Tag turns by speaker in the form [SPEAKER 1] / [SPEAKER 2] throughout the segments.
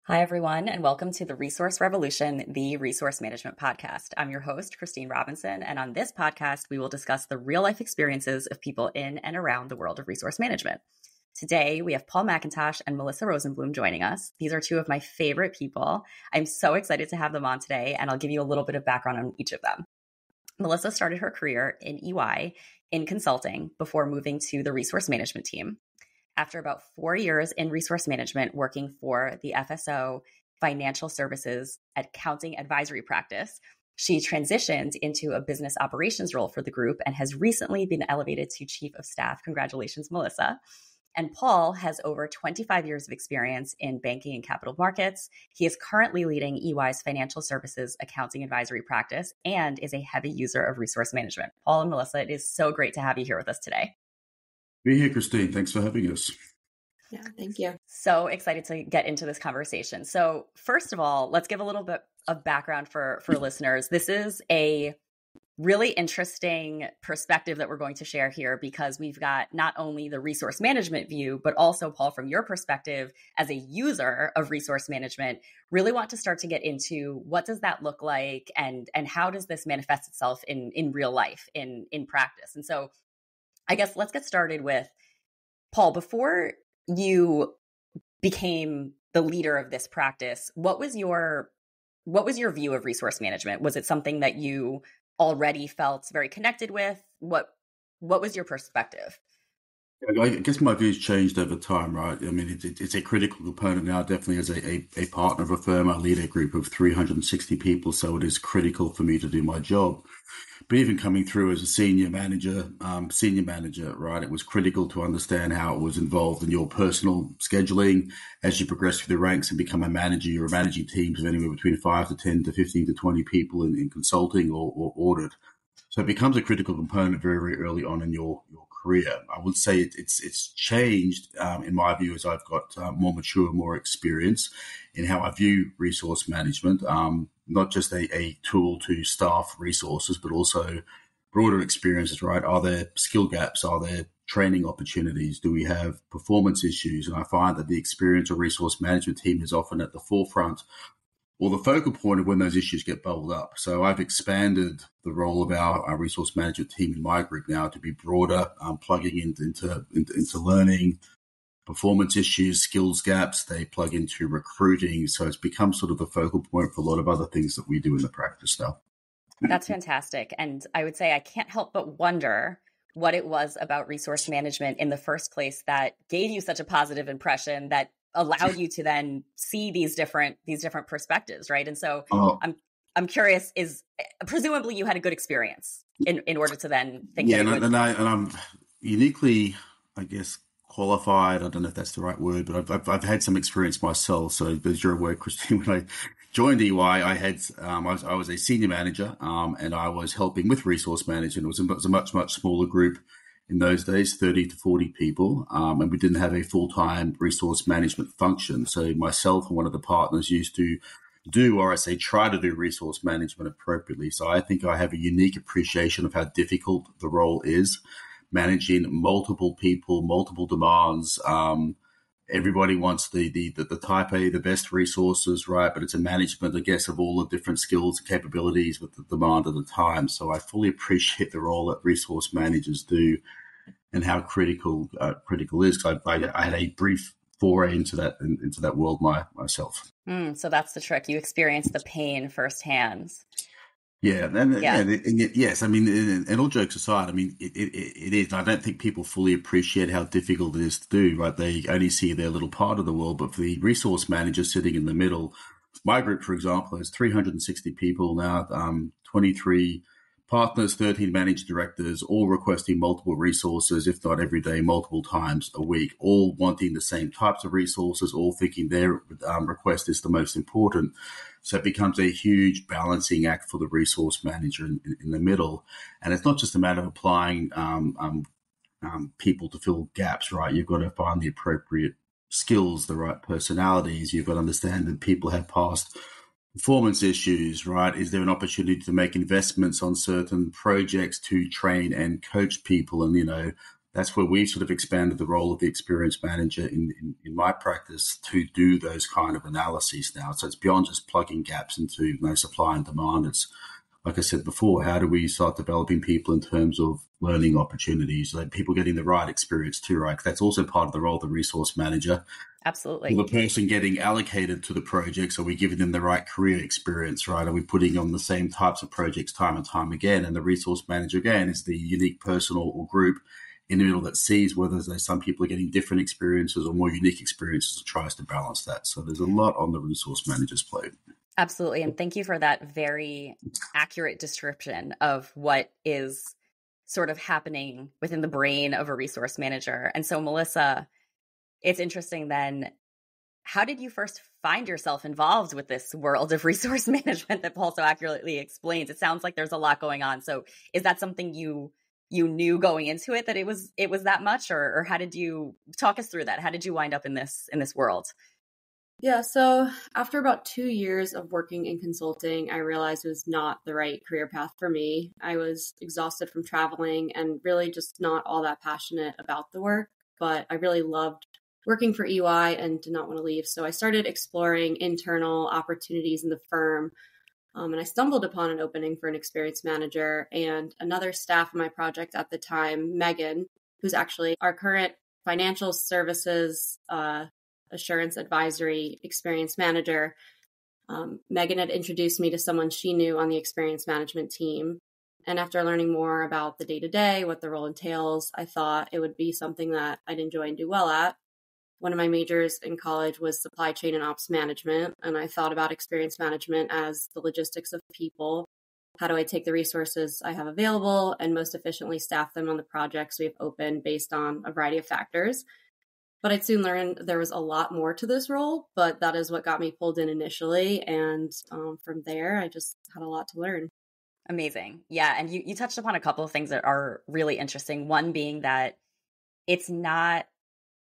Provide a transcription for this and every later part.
[SPEAKER 1] Hi, everyone, and welcome to the Resource Revolution, the Resource Management Podcast. I'm your host, Christine Robinson, and on this podcast, we will discuss the real-life experiences of people in and around the world of resource management. Today, we have Paul MacIntosh and Melissa Rosenblum joining us. These are two of my favorite people. I'm so excited to have them on today, and I'll give you a little bit of background on each of them. Melissa started her career in EY in consulting before moving to the resource management team. After about 4 years in resource management, working for the FSO Financial Services Accounting Advisory Practice, she transitioned into a business operations role for the group and has recently been elevated to Chief of Staff. Congratulations, Melissa. And Paul has over 25 years of experience in banking and capital markets. He is currently leading EY's Financial Services Accounting Advisory Practice and is a heavy user of resource management. Paul and Melissa, it is so great to have you here with us today.
[SPEAKER 2] Be here, Christine. Thanks for having us.
[SPEAKER 3] Yeah, thank you.
[SPEAKER 1] So excited to get into this conversation. So first of all, let's give a little bit of background for listeners. This is a really interesting perspective that we're going to share here because we've got not only the resource management view, but also, Paul, from your perspective as a user of resource management, really want to start to get into what does that look like and how does this manifest itself in real life, in practice. And so I guess let's get started with, Paul, before you became the leader of this practice, what was your view of resource management? Was it something that you already felt very connected with? What was your perspective?
[SPEAKER 2] I guess my views changed over time, right? I mean, it's a critical component now, definitely as a partner of a firm. I lead a group of 360 people, so it is critical for me to do my job. But even coming through as a senior manager, right, it was critical to understand how it was involved in your personal scheduling. As you progress through the ranks and become a manager, you're managing teams of anywhere between 5 to 10 to 15 to 20 people in consulting or audit. So it becomes a critical component very, very early on in your career. I would say it's changed in my view as I've got more mature, more experience in how I view resource management, not just a tool to staff resources, but also broader experiences, right? Are there skill gaps? Are there training opportunities? Do we have performance issues? And I find that the experience of resource management team is often at the forefront or the focal point of when those issues get bubbled up. So I've expanded the role of our resource management team in my group now to be broader, plugging into learning, performance issues, skills gaps. They plug into recruiting. So it's become sort of the focal point for a lot of other things that we do in the practice now.
[SPEAKER 1] That's fantastic. And I would say I can't help but wonder what it was about resource management in the first place that gave you such a positive impression that allowed you to then see these different perspectives, right? And so I'm curious, is presumably you had a good experience in order to then think.
[SPEAKER 2] Yeah, and I'm uniquely, I guess, qualified. I don't know if that's the right word, but I've had some experience myself. So as you're aware, Christine, when I joined EY, I was a senior manager, and I was helping with resource management. It was a much smaller group in those days, 30 to 40 people, and we didn't have a full-time resource management function. So myself and one of the partners used to do, or I say try to do, resource management appropriately. So I think I have a unique appreciation of how difficult the role is, managing multiple people, multiple demands. Everybody wants the type A, the best resources, right? But it's a management, I guess, of all the different skills and capabilities with the demand at the time. So I fully appreciate the role that resource managers do and how critical is. I had a brief foray into that world myself.
[SPEAKER 1] So that's the trick. You experienced the pain firsthand.
[SPEAKER 2] Yeah, and yes, I mean, and all jokes aside, I mean, it is. I don't think people fully appreciate how difficult it is to do, right? They only see their little part of the world, but for the resource manager sitting in the middle, my group, for example, has 360 people now, 23 partners, 13 managed directors, all requesting multiple resources, if not every day, multiple times a week, all wanting the same types of resources, all thinking their request is the most important. So it becomes a huge balancing act for the resource manager in the middle. And it's not just a matter of applying people to fill gaps, right? You've got to find the appropriate skills, the right personalities. You've got to understand that people have past performance issues, right? Is there an opportunity to make investments on certain projects to train and coach people and, that's where we've sort of expanded the role of the experience manager in my practice to do those kind of analyses now. So it's beyond just plugging gaps into supply and demand. It's, like I said before, how do we start developing people in terms of learning opportunities, like people getting the right experience too, right? 'Cause that's also part of the role of the resource manager.
[SPEAKER 1] Absolutely.
[SPEAKER 2] The person getting allocated to the projects, are we giving them the right career experience, right? Are we putting on the same types of projects time and time again? And the resource manager, again, is the unique person or group in the middle that sees whether there's some people are getting different experiences or more unique experiences, and tries to balance that. So there's a lot on the resource manager's plate.
[SPEAKER 1] Absolutely. And thank you for that very accurate description of what is sort of happening within the brain of a resource manager. And so, Melissa, it's interesting then, how did you first find yourself involved with this world of resource management that Paul so accurately explains? It sounds like there's a lot going on. So is that something you knew going into it, that it was that much, or how did you talk us through that? How did you wind up in this world?
[SPEAKER 3] Yeah, so after about 2 years of working in consulting, I realized it was not the right career path for me. I was exhausted from traveling and really just not all that passionate about the work, but I really loved working for EY and did not want to leave. So I started exploring internal opportunities in the firm. And I stumbled upon an opening for an experience manager, and another staff on my project at the time, Megan, who's actually our current financial services assurance advisory experience manager. Megan had introduced me to someone she knew on the experience management team. And after learning more about the day-to-day, what the role entails, I thought it would be something that I'd enjoy and do well at. One of my majors in college was supply chain and ops management, and I thought about experience management as the logistics of people. How do I take the resources I have available and most efficiently staff them on the projects we have open based on a variety of factors? But I'd soon learned there was a lot more to this role, but that is what got me pulled in initially. And from there, I just had a lot to learn.
[SPEAKER 1] Amazing. Yeah. And you touched upon a couple of things that are really interesting. One being that it's not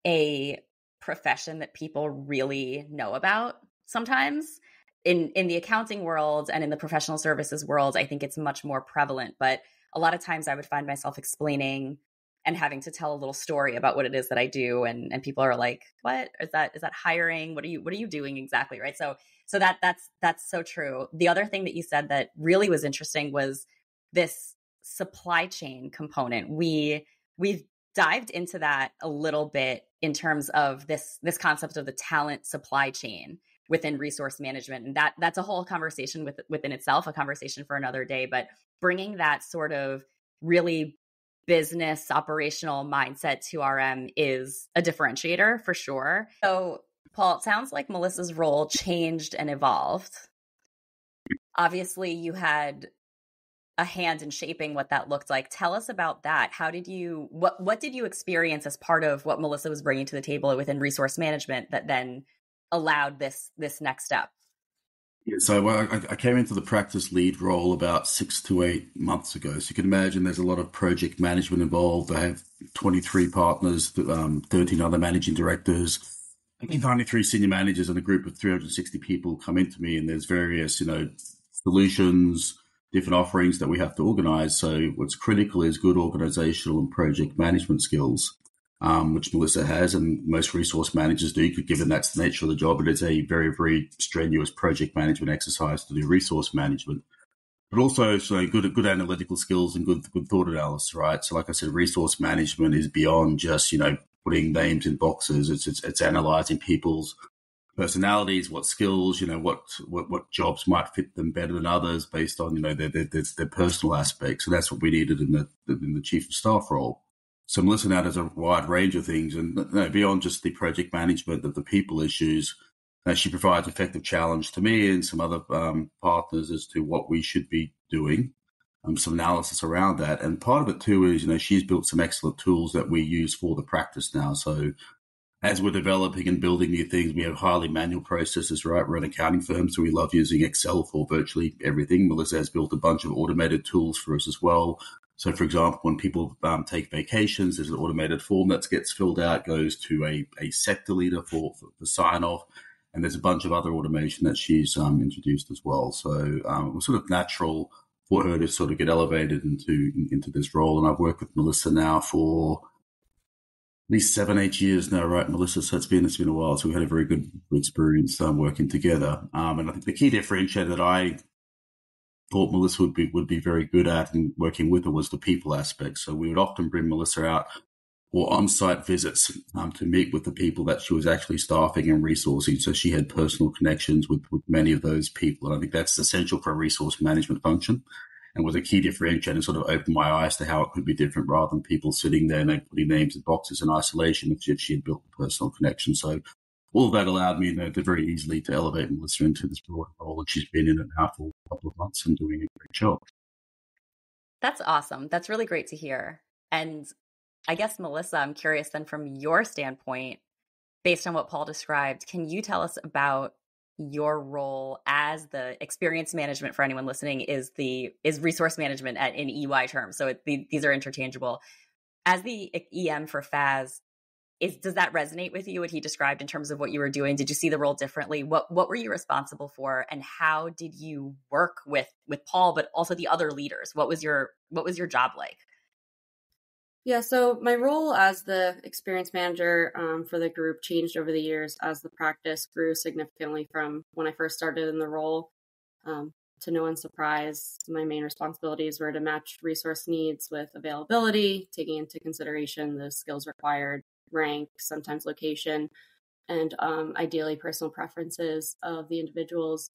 [SPEAKER 1] a profession that people really know about sometimes. In the accounting world and in the professional services world, I think it's much more prevalent. But a lot of times I would find myself explaining and having to tell a little story about what it is that I do. And people are like, what is that hiring? What are you doing exactly? Right. So that's so true. The other thing that you said that really was interesting was this supply chain component. We've dived into that a little bit in terms of this concept of the talent supply chain within resource management. And that's a whole conversation within itself, a conversation for another day, but bringing that sort of really business operational mindset to RM is a differentiator for sure. So Paul, it sounds like Melissa's role changed and evolved. Obviously you had a hand in shaping what that looked like. Tell us about that. How did you, what did you experience as part of what Melissa was bringing to the table within resource management that then allowed this next step?
[SPEAKER 2] Yeah, so I came into the practice lead role about 6 to 8 months ago. So you can imagine there's a lot of project management involved. I have 23 partners, 13 other managing directors, 93 senior managers, and a group of 360 people come into me. And there's various, solutions, different offerings that we have to organize. So what's critical is good organizational and project management skills, which Melissa has, and most resource managers do, given that's the nature of the job. It is a very, very strenuous project management exercise to do resource management, but also so good analytical skills and good thought analysis, right? So like I said, resource management is beyond just, putting names in boxes. It's analyzing people's personalities, what skills, what jobs might fit them better than others based on, their personal aspects. So that's what we needed in the chief of staff role. So Melissa now does a wide range of things, and beyond just the project management of the people issues, she provides effective challenge to me and some other partners as to what we should be doing, some analysis around that. And part of it too is, she's built some excellent tools that we use for the practice now. So as we're developing and building new things, we have highly manual processes, right? We're an accounting firm, so we love using Excel for virtually everything. Melissa has built a bunch of automated tools for us as well. So, for example, when people take vacations, there's an automated form that gets filled out, goes to a sector leader for sign off, and there's a bunch of other automation that she's introduced as well. So it was sort of natural for her to sort of get elevated into this role. And I've worked with Melissa now for least 7, 8 years now, right, Melissa? So it's been a while. So we had a very good experience working together. And I think the key differentiator that I thought Melissa would be very good at and working with her was the people aspect. So we would often bring Melissa out or on-site visits to meet with the people that she was actually staffing and resourcing. So she had personal connections with many of those people. And I think that's essential for a resource management function and was a key differentiator and sort of opened my eyes to how it could be different rather than people sitting there and putting names in boxes in isolation if she had built a personal connection. So all of that allowed me to very easily to elevate Melissa into this broad role. And she's been in it now for a couple of months and doing a great job.
[SPEAKER 1] That's awesome. That's really great to hear. And I guess, Melissa, I'm curious then from your standpoint, based on what Paul described, can you tell us about your role as the experience management for anyone listening is resource management in EY terms. So these are interchangeable. As the EM for FAS, does that resonate with you, what he described in terms of what you were doing? Did you see the role differently? What were you responsible for? And how did you work with Paul, but also the other leaders? What was your job like?
[SPEAKER 3] Yeah, so my role as the experience manager for the group changed over the years as the practice grew significantly from when I first started in the role. To no one's surprise, my main responsibilities were to match resource needs with availability, taking into consideration the skills required, rank, sometimes location, and ideally personal preferences of the individuals.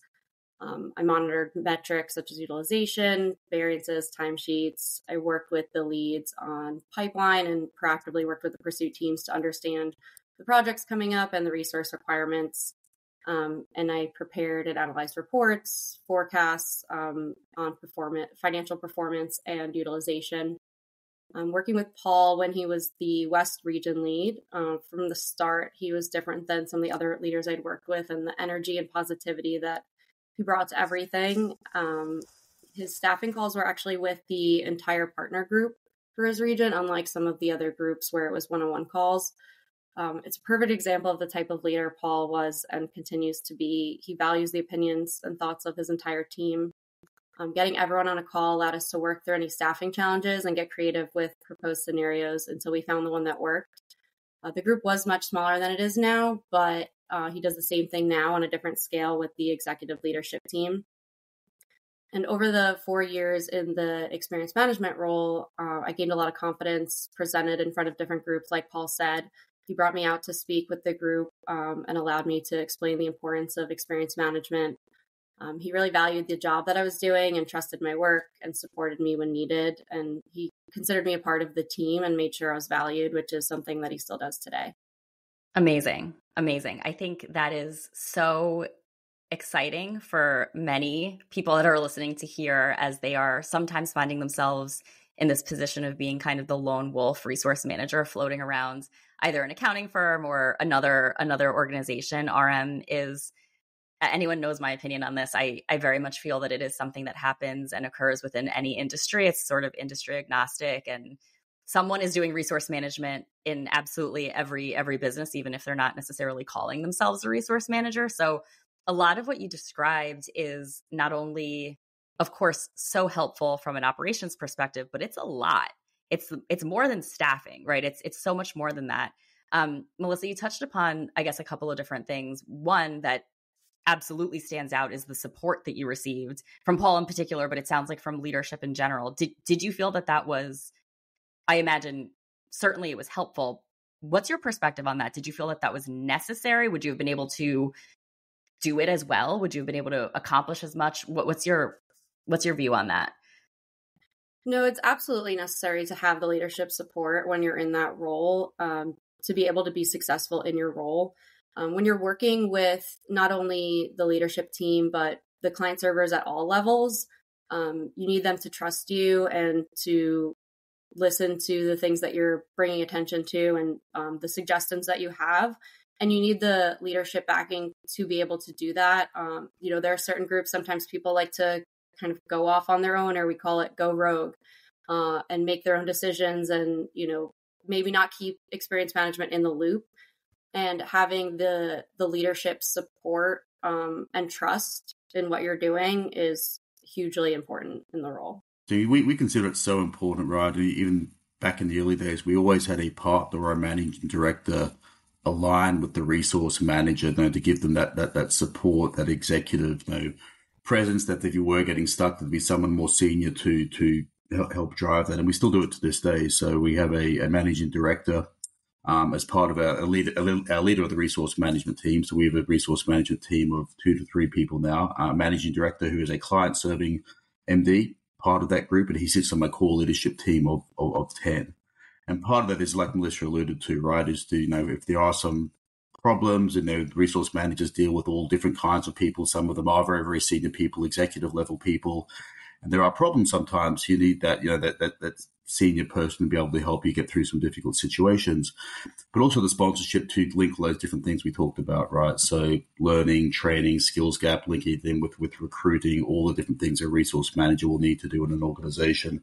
[SPEAKER 3] I monitored metrics such as utilization, variances, timesheets. I worked with the leads on pipeline and proactively worked with the pursuit teams to understand the projects coming up and the resource requirements. And I prepared and analyzed reports, forecasts on financial performance and utilization. Working with Paul when he was the West region lead, from the start, he was different than some of the other leaders I'd worked with, and the energy and positivity that he brought to everything. His staffing calls were actually with the entire partner group for his region, unlike some of the other groups where it was one-on-one calls. It's a perfect example of the type of leader Paul was and continues to be. He values the opinions and thoughts of his entire team. Getting everyone on a call allowed us to work through any staffing challenges and get creative with proposed scenarios until we found the one that worked. The group was much smaller than it is now, but he does the same thing now on a different scale with the executive leadership team. And over the 4 years in the experience management role, I gained a lot of confidence, presented in front of different groups, like Paul said. He brought me out to speak with the group and allowed me to explain the importance of experience management. He really valued the job that I was doing and trusted my work and supported me when needed. And he considered me a part of the team and made sure I was valued, which is something that he still does today.
[SPEAKER 1] Amazing. Amazing. I think that is so exciting for many people that are listening to hear, as they are sometimes finding themselves in this position of being kind of the lone wolf resource manager floating around either an accounting firm or another organization. RM is, anyone knows my opinion on this. I very much feel that it is something that happens and occurs within any industry. It's sort of industry agnostic, and someone is doing resource management in absolutely every business, even if they're not necessarily calling themselves a resource manager. So a lot of what you described is not only, of course, so helpful from an operations perspective, but it's a lot. It's more than staffing, right? It's so much more than that. Melissa, you touched upon, I guess, a couple of different things. One that absolutely stands out is the support that you received from Paul in particular, but it sounds like from leadership in general. Did you feel that was, I imagine, certainly it was helpful. What's your perspective on that? Did you feel that was necessary? Would you have been able to do it as well? Would you have been able to accomplish as much? What's your view on that?
[SPEAKER 3] No, it's absolutely necessary to have the leadership support when you're in that role, to be able to be successful in your role. When you're working with not only the leadership team, but the client servers at all levels, you need them to trust you and to listen to the things that you're bringing attention to and the suggestions that you have. And you need the leadership backing to be able to do that. There are certain groups, sometimes people like to kind of go off on their own, or we call it go rogue, and make their own decisions and, maybe not keep experience management in the loop. And having the leadership support and trust in what you're doing is hugely important in the role.
[SPEAKER 2] So we consider it so important, right? Even back in the early days, we always had a partner or a managing director align with the resource manager, to give them that support, that executive, presence, that if you were getting stuck, there'd be someone more senior to help drive that. And we still do it to this day. So we have a managing director as part of our leader of the resource management team. So we have a resource management team of 2 to 3 people now. Our managing director, who is a client-serving MD, part of that group, and he sits on my core leadership team of 10. And part of that is, like Melissa alluded to, right, is to, if there are some problems, and resource managers deal with all different kinds of people. Some of them are very, very senior people, executive level people. And there are problems sometimes. You need that, that senior person to be able to help you get through some difficult situations. But also the sponsorship to link all those different things we talked about, right? So learning, training, skills gap, linking them with recruiting, all the different things a resource manager will need to do in an organization.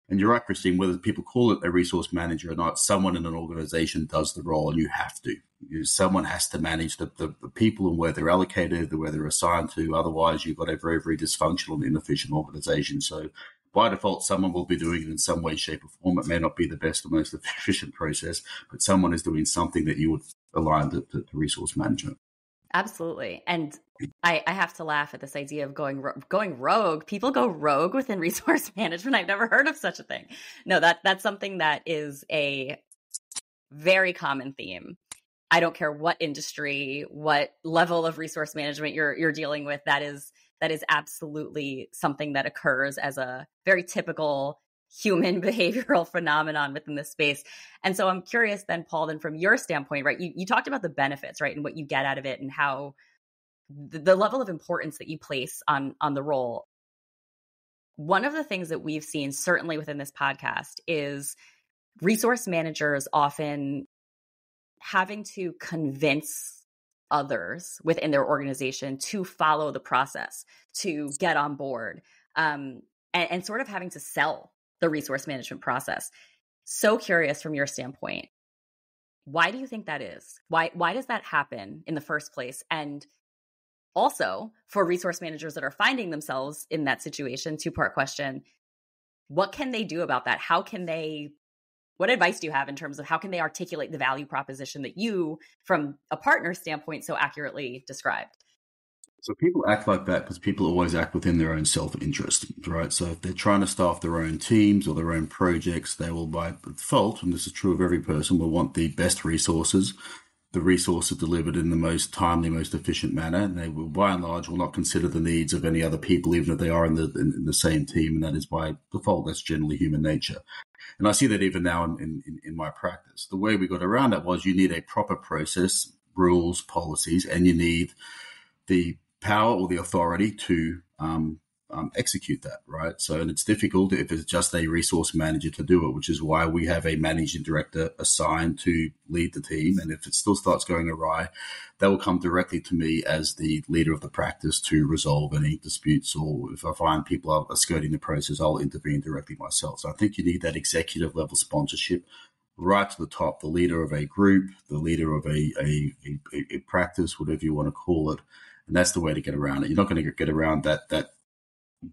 [SPEAKER 2] And you're right, Christine, whether people call it a resource manager or not, someone in an organization does the role, and you have to. Someone has to manage the people and where they're allocated, where they're assigned to. Otherwise, you've got a very, very dysfunctional and inefficient organization. So by default, someone will be doing it in some way, shape, or form. It may not be the best or most efficient process, but someone is doing something that you would align to resource management.
[SPEAKER 1] Absolutely. And I have to laugh at this idea of going rogue. People go rogue within resource management. I've never heard of such a thing. No, that's something that is a very common theme. I don't care what industry, what level of resource management you're dealing with. That is absolutely something that occurs as a very typical human behavioral phenomenon within this space. And so I'm curious then, Paul, then from your standpoint, right, you talked about the benefits, right, and what you get out of it and how the level of importance that you place on the role. One of the things that we've seen, certainly within this podcast, is resource managers often having to convince others within their organization to follow the process, to get on board, and sort of having to sell the resource management process. So curious from your standpoint, why do you think that is? Why does that happen in the first place? And also, for resource managers that are finding themselves in that situation, 2-part question, what can they do about that? What advice do you have in terms of how can they articulate the value proposition that you, from a partner standpoint, so accurately described?
[SPEAKER 2] So people act like that because people always act within their own self-interest, right? So if they're trying to staff their own teams or their own projects, they will by default, and this is true of every person, will want the best resources, the resources delivered in the most timely, most efficient manner. And they will, by and large, will not consider the needs of any other people, even if they are in the same team. And that is by default, that's generally human nature. And I see that even now in my practice. The way we got around that was you need a proper process, rules, policies, and you need the power or the authority to execute that, right? So, and it's difficult if it's just a resource manager to do it, which is why we have a managing director assigned to lead the team. And if it still starts going awry, that will come directly to me as the leader of the practice to resolve any disputes, or if I find people are skirting the process, I'll intervene directly myself. So I think you need that executive level sponsorship right to the top, the leader of a group, the leader of a practice, whatever you want to call it. And that's the way to get around it. You're not going to get around that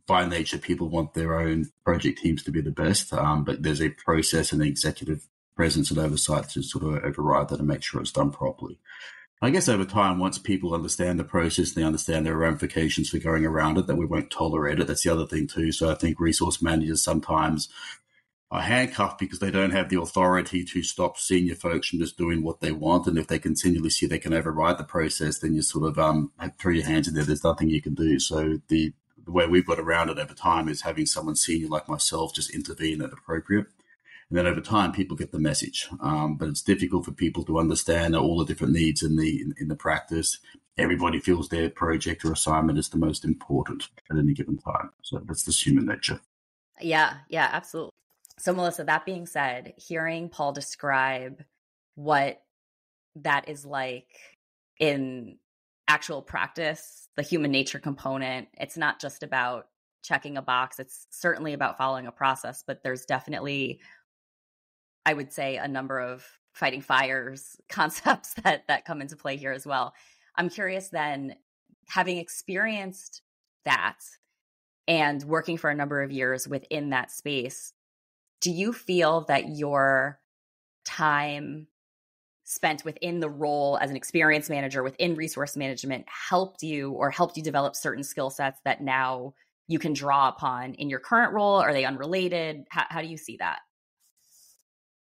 [SPEAKER 2] by nature, people want their own project teams to be the best, but there's a process and an executive presence and oversight to sort of override that and make sure it's done properly. I guess over time, once people understand the process, they understand their ramifications for going around it, that we won't tolerate it. That's the other thing too. So I think resource managers sometimes are handcuffed because they don't have the authority to stop senior folks from just doing what they want. And if they continually see they can override the process, then you sort of throw your hands in there. There's nothing you can do. So the way we've got around it over time is having someone senior like myself just intervene at appropriate. And then over time, people get the message. But it's difficult for people to understand all the different needs in the practice. Everybody feels their project or assignment is the most important at any given time. So that's just human nature.
[SPEAKER 1] Yeah, absolutely. So Melissa, that being said, hearing Paul describe what that is like in actual practice, the human nature component, it's not just about checking a box. It's certainly about following a process, but there's definitely, I would say, a number of fighting fires concepts that come into play here as well. I'm curious then, having experienced that and working for a number of years within that space, do you feel that your time spent within the role as an experience manager within resource management helped you develop certain skill sets that now you can draw upon in your current role? Are they unrelated? How do you see that?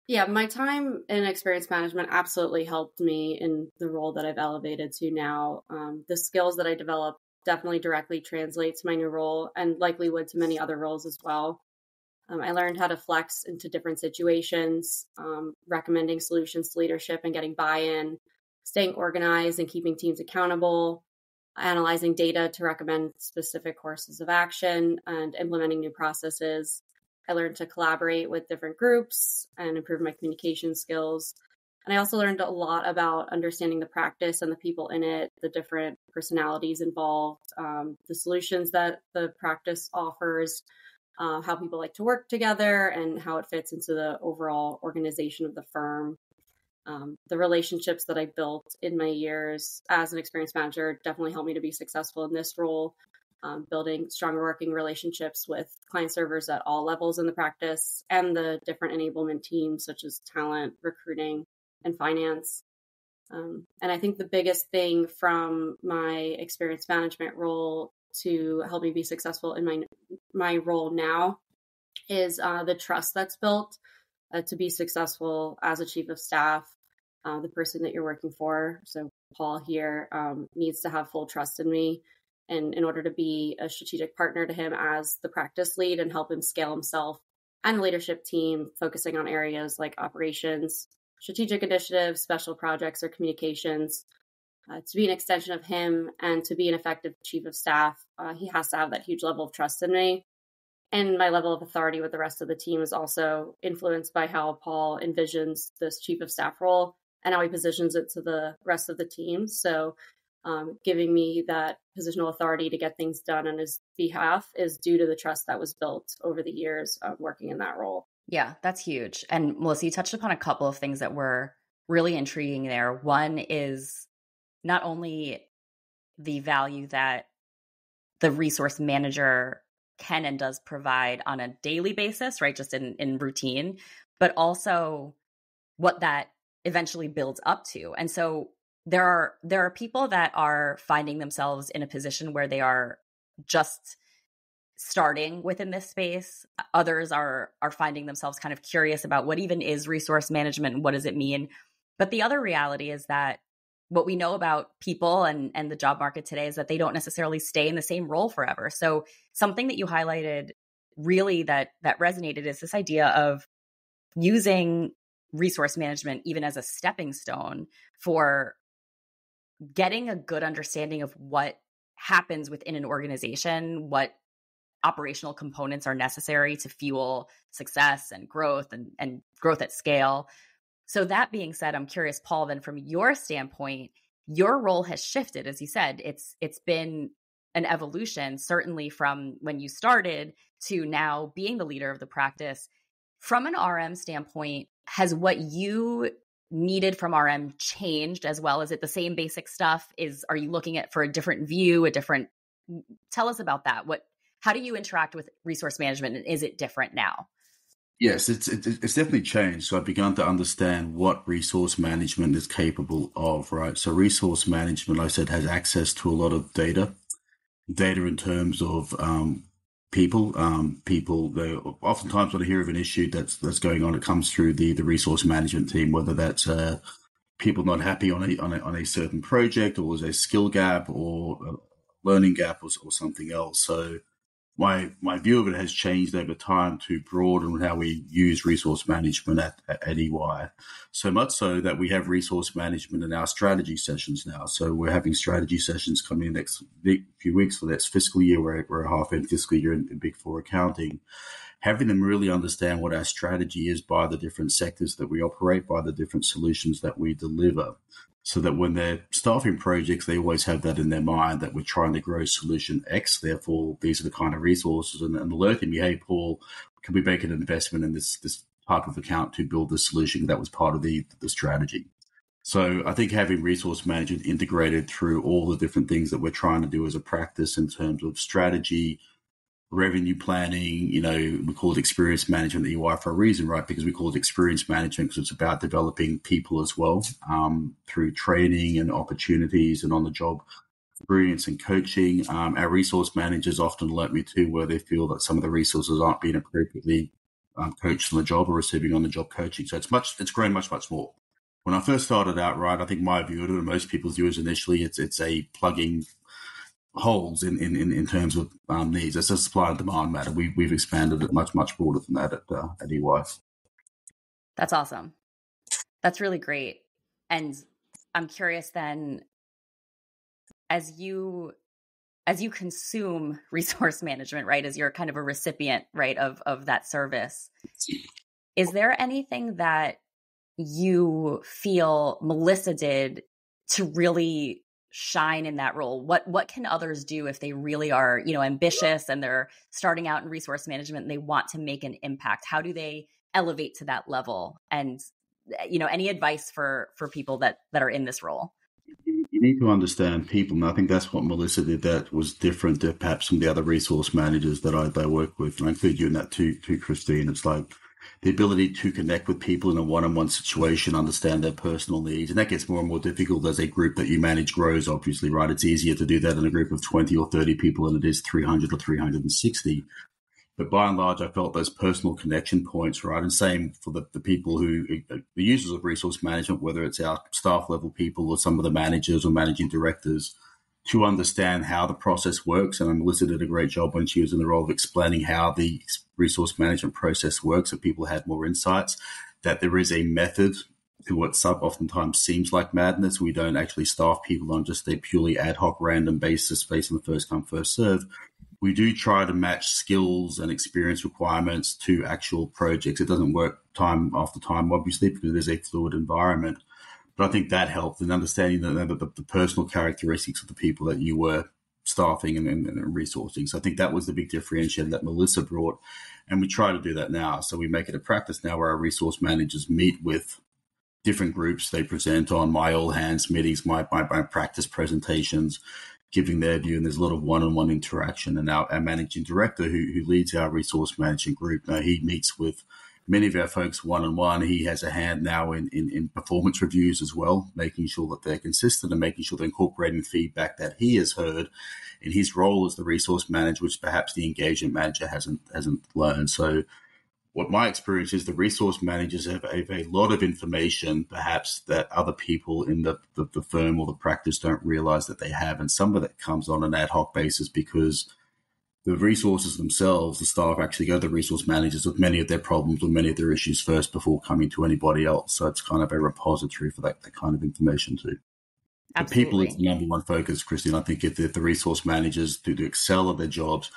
[SPEAKER 3] Yeah, my time in experience management absolutely helped me in the role that I've elevated to now. The skills that I developed definitely directly translate to my new role and likely would to many other roles as well. I learned how to flex into different situations, recommending solutions to leadership and getting buy-in, staying organized and keeping teams accountable, analyzing data to recommend specific courses of action, and implementing new processes. I learned to collaborate with different groups and improve my communication skills. And I also learned a lot about understanding the practice and the people in it, the different personalities involved, the solutions that the practice offers, how people like to work together, and how it fits into the overall organization of the firm. The relationships that I built in my years as an experience manager definitely helped me to be successful in this role, building stronger working relationships with client servers at all levels in the practice and the different enablement teams such as talent, recruiting, and finance. And I think the biggest thing from my experience management role to help me be successful in my role now is the trust that's built to be successful as a chief of staff. The person that you're working for, so Paul here, needs to have full trust in me, and in order to be a strategic partner to him as the practice lead and help him scale himself and the leadership team, focusing on areas like operations, strategic initiatives, special projects, or communications. To be an extension of him and to be an effective chief of staff, he has to have that huge level of trust in me. And my level of authority with the rest of the team is also influenced by how Paul envisions this chief of staff role and how he positions it to the rest of the team. So giving me that positional authority to get things done on his behalf is due to the trust that was built over the years of working in that role.
[SPEAKER 1] Yeah, that's huge. And Melissa, you touched upon a couple of things that were really intriguing there. One is not only the value that the resource manager can and does provide on a daily basis, right? Just in routine, but also what that eventually builds up to. And so there are people that are finding themselves in a position where they are just starting within this space. Others are finding themselves kind of curious about what even is resource management and what does it mean. But the other reality is that what we know about people and the job market today is that they don't necessarily stay in the same role forever. So something that you highlighted really that resonated is this idea of using resource management even as a stepping stone for getting a good understanding of what happens within an organization, what operational components are necessary to fuel success and growth and growth at scale. So that being said, I'm curious, Paul, then from your standpoint, your role has shifted. As you said, it's been an evolution, certainly from when you started to now being the leader of the practice. From an RM standpoint, has what you needed from RM changed as well? Is it the same basic stuff? Are you looking at for a different view, tell us about that. How do you interact with resource management, and is it different now?
[SPEAKER 2] Yes, it's definitely changed. So I've begun to understand what resource management is capable of, right? So resource management, like I said, has access to a lot of data in terms of people. They oftentimes when I hear of an issue that's going on, it comes through the resource management team, whether that's people not happy on a certain project, or there's a skill gap or a learning gap or something else. So my view of it has changed over time to broaden how we use resource management at EY. So much so that we have resource management in our strategy sessions now. So we're having strategy sessions coming in next few weeks for next fiscal year. We're a half-end fiscal year in Big Four accounting. Having them really understand what our strategy is by the different sectors that we operate, by the different solutions that we deliver, so that when they're staffing projects, they always have that in their mind that we're trying to grow solution X. Therefore, these are the kind of resources, and alerting me, hey, Paul, can we make an investment in this type of account to build this solution that was part of the strategy? So I think having resource management integrated through all the different things that we're trying to do as a practice in terms of strategy, revenue planning. We call it experience management at EY for a reason, right? Because we call it experience management because it's about developing people as well, through training and opportunities and on the job experience and coaching. Our resource managers often alert me too, where they feel that some of the resources aren't being appropriately coached on the job or receiving on the job coaching. So it's grown much, much more. When I first started out, right, I think my view of it, and most people's view is initially it's a plugging holes in terms of needs. It's a supply and demand matter. We've expanded it much, much broader than that at EY.
[SPEAKER 1] That's awesome. That's really great. And I'm curious then, as you consume resource management, right, as you're kind of a recipient, right, of that service, is there anything that you feel Melissa did to really shine in that role? What can others do if they really are, ambitious and they're starting out in resource management and they want to make an impact? How do they elevate to that level? And, any advice for people that are in this role?
[SPEAKER 2] You need to understand people, and I think that's what Melissa did that was different to perhaps some of the other resource managers that I work with, and I include you in that too, Christine. It's like the ability to connect with people in a one-on-one situation, understand their personal needs, and that gets more and more difficult as a group that you manage grows, obviously, right? It's easier to do that in a group of 20 or 30 people than it is 300 or 360. But by and large, I felt those personal connection points, right? And same for the people who the users of resource management, whether it's our staff level people or some of the managers or managing directors, to understand how the process works. And Melissa did a great job when she was in the role of explaining how the resource management process works, so people had more insights, that there is a method to what oftentimes seems like madness. We don't actually staff people on just a purely ad hoc random basis based on the first come, first serve. We do try to match skills and experience requirements to actual projects. It doesn't work time after time, obviously, because it is a fluid environment. But I think that helped in understanding the personal characteristics of the people that you were staffing and resourcing. So I think that was the big differentiator that Melissa brought. And we try to do that now. So we make it a practice now where our resource managers meet with different groups. They present on my all hands meetings, my practice presentations, giving their view, and there's a lot of one-on-one interaction. And our managing director, who leads our resource management group, now he meets with many of our folks one-on-one. He has a hand now in performance reviews as well, making sure that they're consistent and making sure they're incorporating feedback that he has heard in his role as the resource manager, which perhaps the engagement manager hasn't learned. So what my experience is, the resource managers have a lot of information, perhaps, that other people in the firm or the practice don't realize that they have. And some of that comes on an ad hoc basis because the resources themselves, the staff actually go to the resource managers with many of their problems or many of their issues first before coming to anybody else. So it's kind of a repository for that kind of information too.
[SPEAKER 1] Absolutely.
[SPEAKER 2] But people is the number one focus, Christine. I think if the resource managers to excel at their jobs,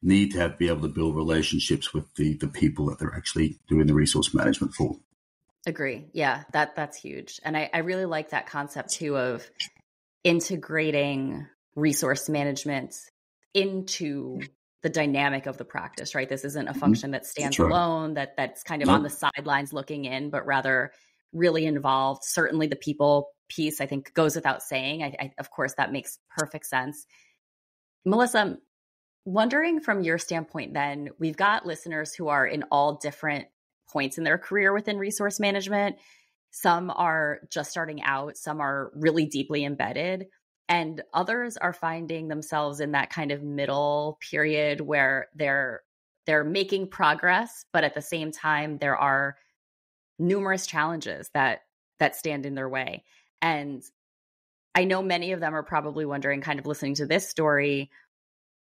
[SPEAKER 2] need to be able to build relationships with the people that they're actually doing the resource management for.
[SPEAKER 1] Agree. Yeah, that's huge. And I really like that concept too of integrating resource management into the dynamic of the practice, right? This isn't a function that stands alone, that's kind of on the sidelines looking in, but rather really involved. Certainly the people piece, I think, goes without saying. I of course, that makes perfect sense. Melissa, wondering from your standpoint then, we've got listeners who are in all different points in their career within resource management. Some are just starting out, some are really deeply embedded, and others are finding themselves in that kind of middle period where they're making progress, but at the same time, there are numerous challenges that stand in their way. And I know many of them are probably wondering, kind of listening to this story,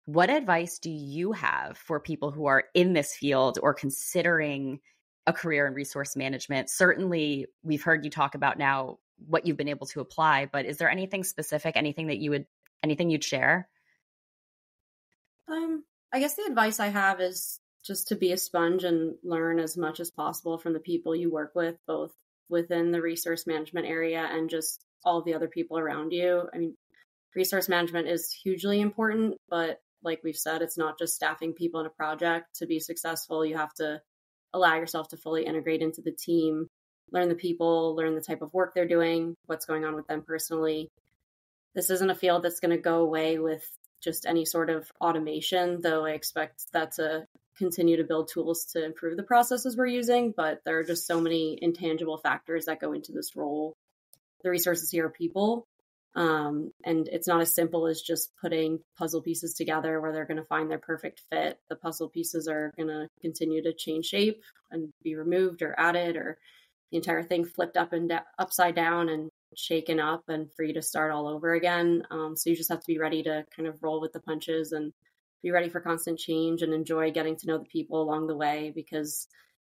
[SPEAKER 1] what advice do you have for people who are in this field or considering a career in resource management? Certainly, we've heard you talk about now what you've been able to apply, but is there anything specific, anything you'd share?
[SPEAKER 3] I guess the advice I have is just to be a sponge and learn as much as possible from the people you work with, both within the resource management area and just all the other people around you. I mean, resource management is hugely important, but like we've said, it's not just staffing people in a project. To be successful, you have to allow yourself to fully integrate into the team, learn the people, learn the type of work they're doing, what's going on with them personally. This isn't a field that's going to go away with just any sort of automation, though I expect that to continue to build tools to improve the processes we're using. But there are just so many intangible factors that go into this role. The resources here are people. And it's not as simple as just putting puzzle pieces together where they're going to find their perfect fit. The puzzle pieces are going to continue to change shape and be removed or added, or the entire thing flipped up and upside down and shaken up and for you to start all over again. So you just have to be ready to kind of roll with the punches and be ready for constant change and enjoy getting to know the people along the way, because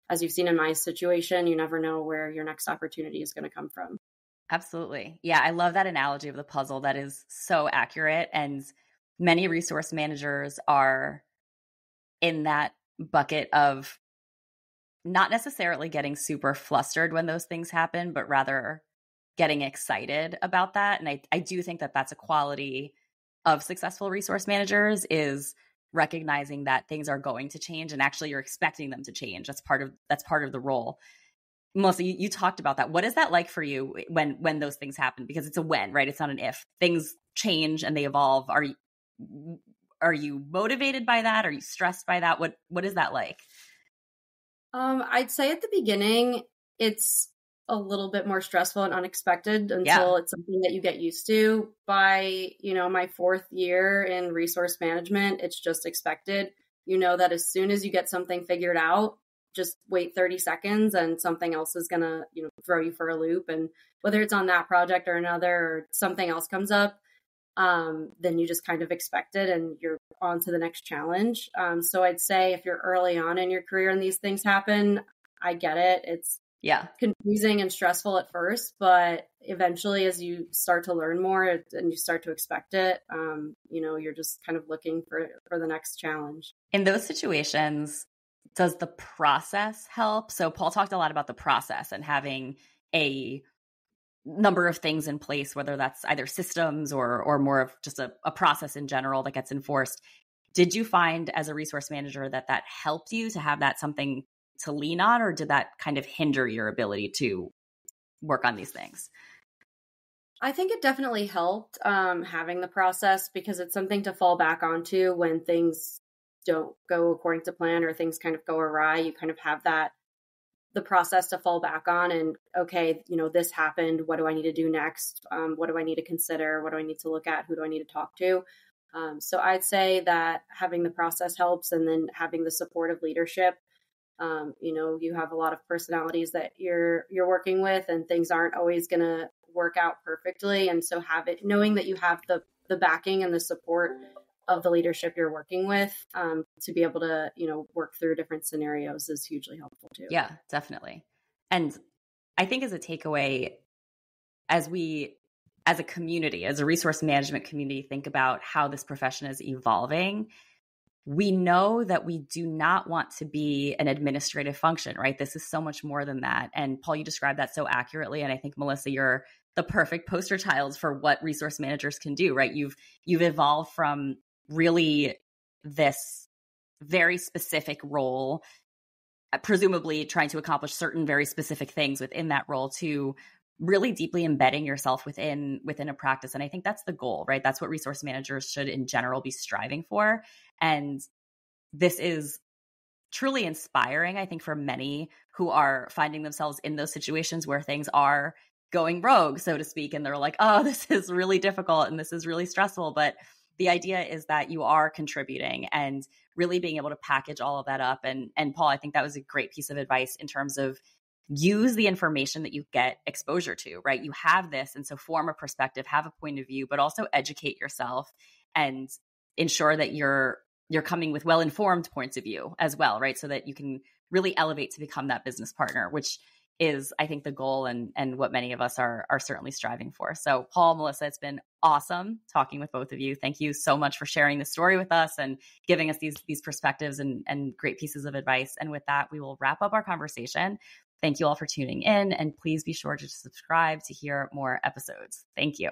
[SPEAKER 3] as you've seen in my situation, you never know where your next opportunity is going to come from.
[SPEAKER 1] Absolutely. Yeah, I love that analogy of the puzzle. That is so accurate. And many resource managers are in that bucket of not necessarily getting super flustered when those things happen, but rather getting excited about that. And I do think that that's a quality of successful resource managers, is recognizing that things are going to change and actually you're expecting them to change. That's part of the role. Melissa, you talked about that. What is that like for you when those things happen? Because it's a when, right? It's not an if. Things change and they evolve. Are you motivated by that? Are you stressed by that? What is that like?
[SPEAKER 3] I'd say at the beginning, it's a little bit more stressful and unexpected until it's something that you get used to. By, my 4th year in resource management, it's just expected. You know that as soon as you get something figured out, just wait 30 seconds and something else is going to, throw you for a loop. And whether it's on that project or another, or something else comes up, then you just kind of expect it and you're on to the next challenge. So I'd say if you're early on in your career and these things happen, I get it. It's confusing and stressful at first, but eventually as you start to learn more and you start to expect it, you're just kind of looking for the next challenge.
[SPEAKER 1] In those situations, does the process help? So Paul talked a lot about the process and having a number of things in place, whether that's either systems or more of just a process in general that gets enforced. Did you find as a resource manager that helped you to have that something to lean on, or did that kind of hinder your ability to work on these things?
[SPEAKER 3] I think it definitely helped having the process, because it's something to fall back onto when things don't go according to plan or things kind of go awry. You kind of have the process to fall back on and, okay, this happened. What do I need to do next? What do I need to consider? What do I need to look at? Who do I need to talk to? So I'd say that having the process helps, and then having the support of leadership. You have a lot of personalities that you're working with, and things aren't always going to work out perfectly. And so knowing that you have the backing and the support of the leadership you're working with, to be able to, work through different scenarios is hugely helpful too.
[SPEAKER 1] Yeah, definitely. And I think as a takeaway, as a community, as a resource management community, think about how this profession is evolving, we know that we do not want to be an administrative function, right? This is so much more than that. And Paul, you described that so accurately. And I think, Melissa, you're the perfect poster child for what resource managers can do, right? You've evolved from really this very specific role, presumably trying to accomplish certain very specific things within that role, to really deeply embedding yourself within a practice. And I think that's the goal, right? That's what resource managers should in general be striving for. And this is truly inspiring, I think, for many who are finding themselves in those situations where things are going rogue, so to speak. And they're like, oh, this is really difficult and this is really stressful. But the idea is that you are contributing and really being able to package all of that up. And Paul, I think that was a great piece of advice in terms of use the information that you get exposure to, right? You have this. And so form a perspective, have a point of view, but also educate yourself and ensure that you're coming with well-informed points of view as well, right? So that you can really elevate to become that business partner, which is, I think, the goal and what many of us are certainly striving for. So Paul, Melissa, it's been awesome talking with both of you. Thank you so much for sharing this story with us and giving us these perspectives and great pieces of advice. And with that, we will wrap up our conversation. Thank you all for tuning in, and please be sure to subscribe to hear more episodes. Thank you.